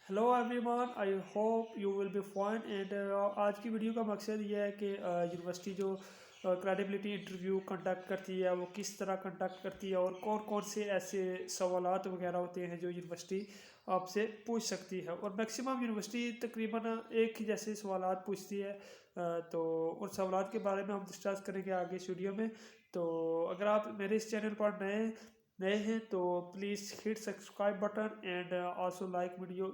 Hello everyone, I hope you will be fine and आज की video का मकसद ये है कि यूनिवर्सिटी जो क्रेडिबिलिटी इंटरव्यू कंडक्ट करती है वो किस तरह कंडक्ट करती है और कौन कौन से ऐसे सवालात वगैरह होते हैं जो यूनिवर्सिटी आपसे पूछ सकती है। और मैक्सिमम यूनिवर्सिटी तकरीबन एक ही जैसे सवालात पूछती है। तो उन सवालात के बारे में हम डिस्कस करेंगे आगे इस वीडियो में। तो अगर आप मेरे इस चैनल पर नए हैं तो please hit subscribe button and also like video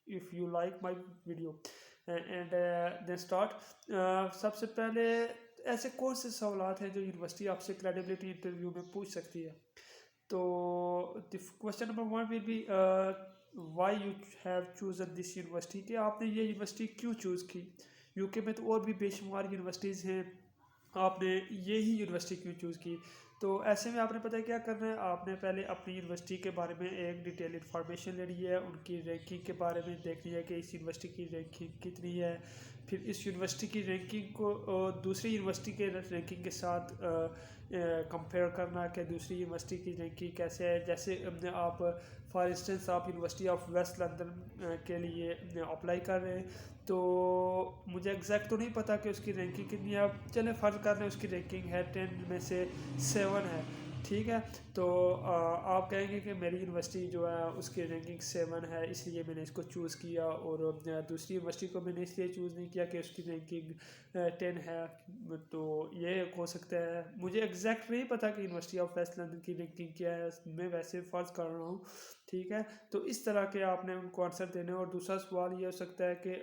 if you like my video and then start। सबसे पहले ऐसे कौन से सवालात हैं जो यूनिवर्सिटी आपसे क्रेडिबिलिटी इंटरव्यू में पूछ सकती है। तो question number one will be why you have chosen this university, कि आपने ये यूनिवर्सिटी क्यों चूज़ की। यूके में तो और भी बेशुमार यूनिवर्सिटीज़ हैं, आपने यही यूनिवर्सिटी क्यों चूज़ की। तो ऐसे में आपने पता है क्या करना है, आपने पहले अपनी यूनिवर्सिटी के बारे में एक डिटेल इन्फॉर्मेशन लेनी है, उनकी रैंकिंग के बारे में देखनी है कि इस यूनिवर्सिटी की रैंकिंग कितनी है। फिर इस यूनिवर्सिटी की रैंकिंग को दूसरी यूनिवर्सिटी के रैंकिंग के साथ कंपेयर करना कि दूसरी यूनिवर्सिटी की रैंकिंग कैसे है। जैसे आप फॉर इंस्टेंस आप यूनिवर्सिटी ऑफ वेस्ट लंदन के लिए अप्लाई कर रहे हैं, तो मुझे एग्जैक्ट तो नहीं पता कि उसकी रैंकिंग कितनी है। अब चलें फ़र्ज़ कर लें उसकी रैंकिंग है 10 में से 7 है, ठीक है। तो आप कहेंगे कि मेरी यूनिवर्सिटी जो है उसकी रैंकिंग 7 है इसलिए मैंने इसको चूज़ किया, और दूसरी यूनिवर्सिटी को मैंने इसलिए चूज़ नहीं किया कि उसकी रैंकिंग 10 है। तो ये हो सकता है, मुझे एग्जैक्ट नहीं पता कि यूनिवर्सिटी ऑफ वेस्ट लंदन की रैंकिंग क्या है, मैं वैसे फ़र्ज़ कर रहा हूँ, ठीक है। तो इस तरह के आपने उनको आंसर देने। और दूसरा सवाल ये हो सकता है कि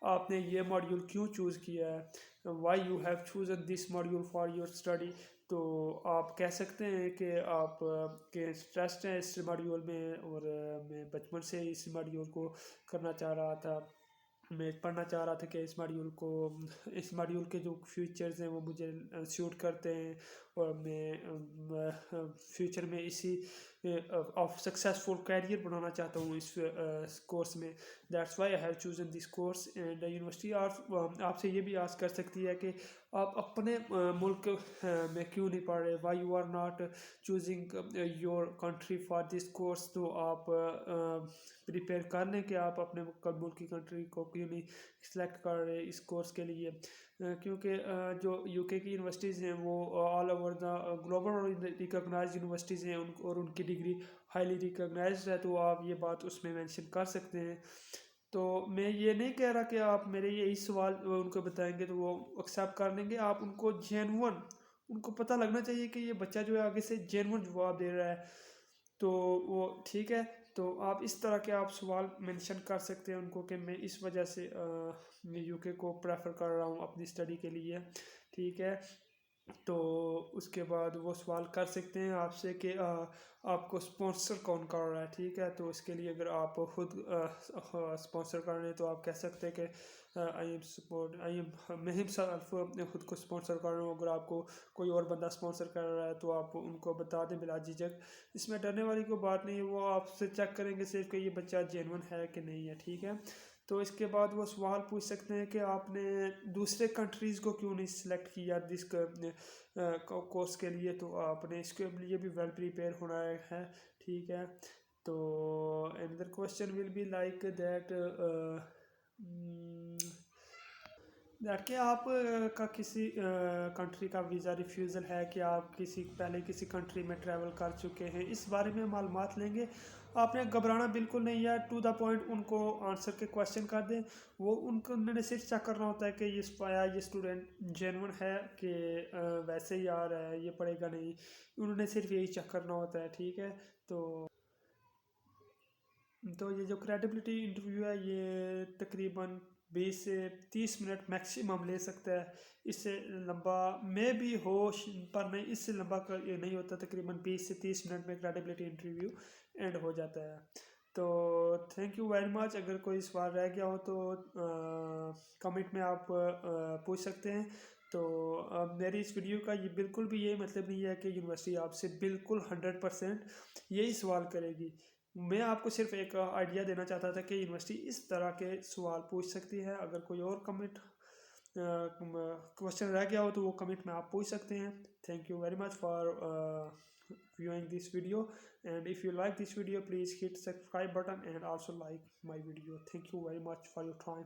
आपने ये मॉड्यूल क्यों चूज़ किया है, why you have chosen this module for your study. तो आप कह सकते हैं कि आप के इंटरेस्ट है इस मॉड्यूल में, और मैं बचपन से इस मॉड्यूल को करना चाह रहा था, मैं पढ़ना चाह रहा था कि इस मॉड्यूल के जो फीचर्स हैं वो मुझे सूट करते हैं, और मैं फ्यूचर में इसी ऑफ सक्सेसफुल कैरियर बनाना चाहता हूँ इस कोर्स में। That's why I have chosen this course. And university आपसे ये भी आस्क कर सकती है कि आप अपने मुल्क में क्यों नहीं पढ़ रहे, why you are not choosing your country for this course. तो आप प्रिपेयर कर लें कि आप अपने मुल्क की कंट्री को क्यों नहीं सिलेक्ट कर रहे इस कोर्स के लिए। क्योंकि जो यूके की यूनिवर्सिटीज़ हैं वो all over the global recognised universities हैं, और उनकी डिग्री हाईली रिकॉग्नाइज्ड है, तो आप ये बात उसमें मेंशन कर सकते हैं। तो मैं ये नहीं कह रहा कि आप मेरे यही सवाल उनको बताएंगे तो वो एक्सेप्ट कर लेंगे। आप उनको जेन्युइन, उनको पता लगना चाहिए कि ये बच्चा जो है आगे से जेन्युइन जवाब दे रहा है, तो वो ठीक है। तो आप इस तरह के आप सवाल मेंशन कर सकते हैं उनको कि मैं इस वजह से यूके को प्रेफर कर रहा हूँ अपनी स्टडी के लिए, ठीक है। तो उसके बाद वो सवाल कर सकते हैं आपसे कि आपको स्पॉन्सर कौन कर रहा है, ठीक है। तो इसके लिए अगर आप खुद स्पॉन्सर कर रहे हैं तो आप कह सकते हैं कि मैं हिमसेल्फ खुद को स्पॉन्सर कर रहा हूँ। अगर आपको कोई और बंदा स्पॉन्सर कर रहा है तो आप उनको बता दें बिला झिझक, इसमें डरने वाली कोई बात नहीं है। वो आपसे चेक करेंगे सिर्फ कि ये बच्चा जेन्युइन है कि नहीं है, ठीक है। तो इसके बाद वो सवाल पूछ सकते हैं कि आपने दूसरे कंट्रीज़ को क्यों नहीं सिलेक्ट किया दिस कोर्स के लिए। तो आपने इसके लिए भी वेल प्रिपेयर होना है, ठीक है। तो another question will be like that कि आप का किसी कंट्री का वीज़ा रिफ्यूज़ल है, कि आप पहले किसी कंट्री में ट्रैवल कर चुके हैं, इस बारे में मालूमात लेंगे। आपने घबराना बिल्कुल नहीं है, टू द पॉइंट उनको आंसर के क्वेश्चन कर दें। वो उन्होंने सिर्फ चेक करना होता है कि ये स्टूडेंट जेन्युइन है कि वैसे ही आ रहा है, ये पढ़ेगा नहीं। उन्होंने सिर्फ यही चेक करना होता है, ठीक है। तो ये जो क्रेडिबिलिटी इंटरव्यू है ये तकरीबन 20 से 30 मिनट मैक्सिमम ले सकता है। इससे लंबा में भी हो पर नहीं, इससे लंबा ये नहीं होता। तकरीबन 20 से 30 मिनट में क्रेडिबिलिटी इंटरव्यू एंड हो जाता है। तो थैंक यू वेरी मच। अगर कोई सवाल रह गया हो तो कमेंट में आप पूछ सकते हैं। तो मेरी इस वीडियो का ये बिल्कुल भी ये मतलब नहीं है कि यूनिवर्सिटी आपसे बिल्कुल 100% यही सवाल करेगी। मैं आपको सिर्फ एक आइडिया देना चाहता था कि यूनिवर्सिटी इस तरह के सवाल पूछ सकती है। अगर कोई और कमेंट क्वेश्चन रह गया हो तो वो कमेंट में आप पूछ सकते हैं। Thank you very much for viewing this video. And if you like this video, please hit subscribe button and also like my video. Thank you very much for your time.